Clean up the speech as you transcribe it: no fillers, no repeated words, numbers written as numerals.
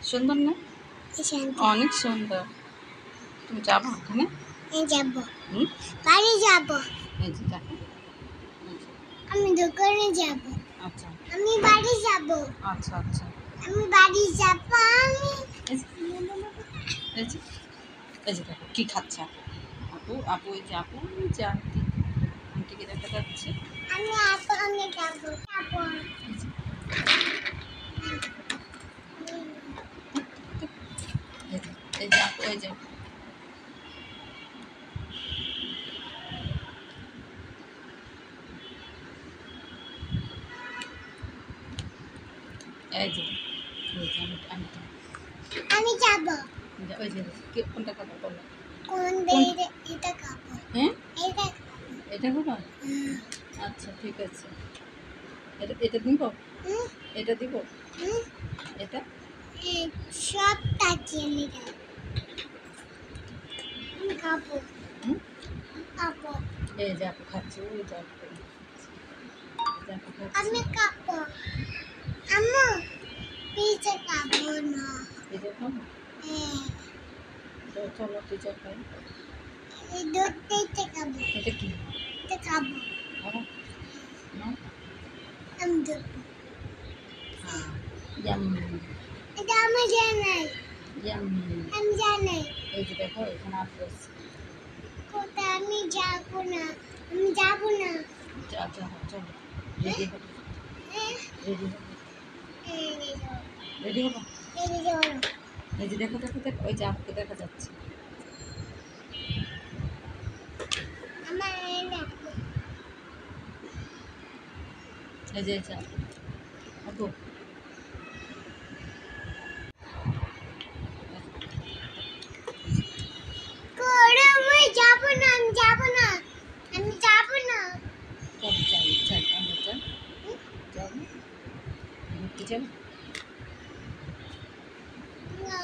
সুন্দর না? অনেক সুন্দর। তুমি যাবো ওখানে? যাবো। হুম? বাড়ি যাবো। এই যে দেখো। আমি দোকানে যাবো। আচ্ছা আমি বাড়ি যাবো। আচ্ছা আচ্ছা। আমি বাড়ি যাবো। আমি এই যে এই যে দেখো কি খাচ্ছে আপু। আপু এই যে আপু যে আন্টিকে দেখা যাচ্ছে। আমি ওখানে যাবো। যাবো। এই যে আপু এই যে এই যে আন্টি আমি যাবো। ওই যে কোনটা কথা বললো? কোন দিকে এটা খাবো? হ্যাঁ এটা এটা হলো। আচ্ছা ঠিক আছে। এটা এটা দিব? এটা দিব? এটা সব তাকিয়ে নিয়ে আমি খাবো। খাবো। এই যে আপু খাচ্ছে ওই যে আপু আমি খাবো। আম্মু পিজা খাবো না। পিজা খাবো? তো চলো পিজা খাই। এই দুধ পিজা খাবো। এটা কি? এটা খাবো। না আমি দুধ। ইয়াম্মি এটা আমি জানাই। ইয়াম্মি। আমি জানাই। এই যে দেখো এখানে আপু আছে। কোথায় আমি যাবো না। আমি যাবো না। আচ্ছা চলো রেডি হবো। রেডি হবো। রেডি হবো। এই যে দেখো দেখো দেখো ওই যে আপুকে দেখা যাচ্ছে। এই যে আপু আমি যাবো না। আমি যাবো না। আমি যাবো না। চল চল চল আমরা চল যাবো ঘুরতে যাবো। না,